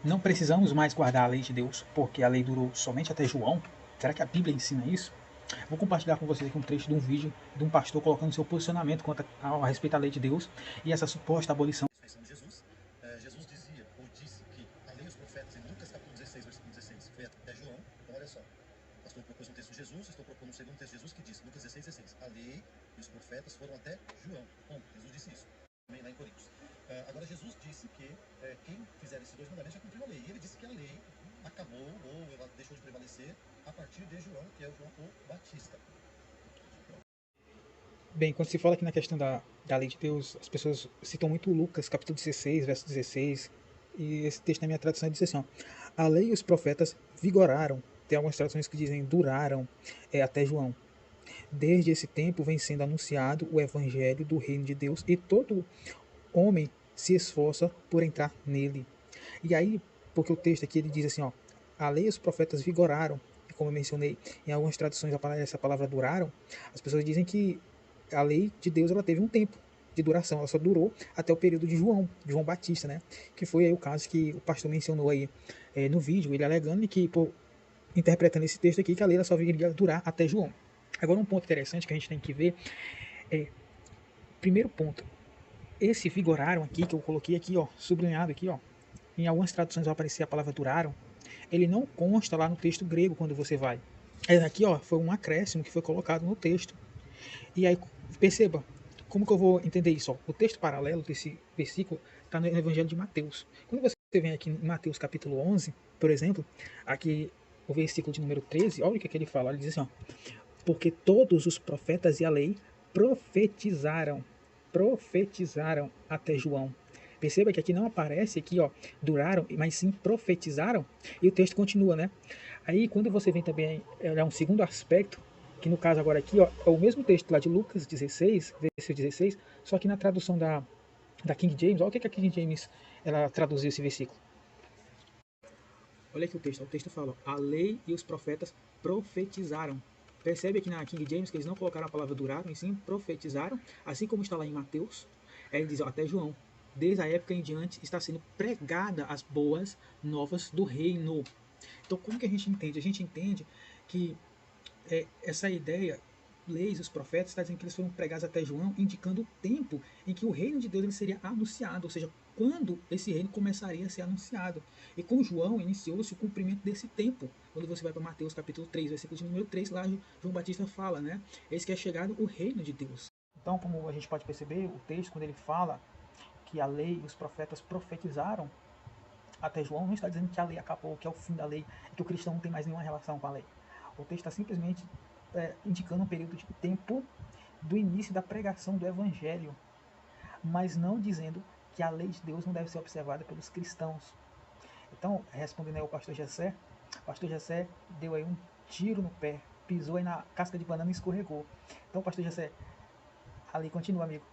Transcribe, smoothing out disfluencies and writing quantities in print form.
não precisamos mais guardar a lei de Deus, porque a lei durou somente até João? Será que a Bíblia ensina isso? Vou compartilhar com vocês aqui um trecho de um vídeo de um pastor colocando seu posicionamento a respeito da lei de Deus e essa suposta abolição. De Jesus, Jesus dizia, ou disse que a lei e os profetas, em Lucas capítulo 16, versículo 16, foi até João. Então olha só, o pastor propôs um texto de Jesus, estou propondo um segundo texto de Jesus que diz, Lucas 16, 16, a lei e os profetas foram até João. Bom, Jesus disse isso, também lá em Coríntios. Agora Jesus disse que quem fizer esses dois mandamentos já cumpriu a lei. E ele disse que a lei acabou, ou ela deixou de prevalecer a partir de João, que é o João o Batista. Bem, quando se fala aqui na questão da lei de Deus, as pessoas citam muito Lucas, capítulo 16, verso 16, e esse texto na minha tradução diz assim, ó, a lei e os profetas vigoraram, tem algumas traduções que dizem duraram, até João. Desde esse tempo vem sendo anunciado o evangelho do reino de Deus e todo homem se esforça por entrar nele. E aí, porque o texto aqui ele diz assim, ó, a lei e os profetas vigoraram, e como eu mencionei, em algumas traduções essa palavra duraram, as pessoas dizem que a lei de Deus ela teve um tempo de duração, ela só durou até o período de João Batista, né? Que foi aí o caso que o pastor mencionou aí no vídeo, ele alegando que, interpretando esse texto aqui, que a lei ela só viria durar até João. Agora um ponto interessante que a gente tem que ver é, primeiro ponto, esse vigoraram aqui, que eu coloquei aqui, ó, sublinhado aqui, ó, em algumas traduções vai aparecer a palavra duraram, ele não consta lá no texto grego quando você vai. Aqui, ó, foi um acréscimo que foi colocado no texto. E aí, perceba, como que eu vou entender isso? Ó? O texto paralelo desse versículo está no Evangelho de Mateus. Quando você vem aqui em Mateus capítulo 11, por exemplo, aqui o versículo de número 13, olha o que ele fala, ele diz assim, ó, porque todos os profetas e a lei profetizaram até João. Perceba que aqui não aparece aqui, ó, duraram, mas sim profetizaram, e o texto continua, né? Aí quando você vem também olhar um segundo aspecto, que no caso agora aqui, ó, é o mesmo texto lá de Lucas 16, versículo 16, só que na tradução da King James, olha o que a King James ela traduziu esse versículo. Olha aqui o texto fala, a lei e os profetas profetizaram. Percebe aqui na King James que eles não colocaram a palavra duraram, e sim profetizaram, assim como está lá em Mateus, ele diz, ó, até João, desde a época em diante está sendo pregada as boas novas do reino. Então como que a gente entende? A gente entende que essa ideia, leis, os profetas, está dizendo que eles foram pregados até João, indicando o tempo em que o reino de Deus ele seria anunciado, ou seja, quando esse reino começaria a ser anunciado. E com João iniciou-se o cumprimento desse tempo. Quando você vai para Mateus capítulo 3, versículo de número 3, lá João Batista fala, né? Eis que é chegado o reino de Deus. Então, como a gente pode perceber, o texto, quando ele fala que a lei e os profetas profetizaram até João, não está dizendo que a lei acabou, que é o fim da lei, que o cristão não tem mais nenhuma relação com a lei. O texto está simplesmente indicando um período de tempo do início da pregação do evangelho, mas não dizendo que a lei de Deus não deve ser observada pelos cristãos. Então, respondendo aí ao o pastor Jessé deu aí um tiro no pé, pisou aí na casca de banana e escorregou. Então, pastor Jessé, ali continua, amigo.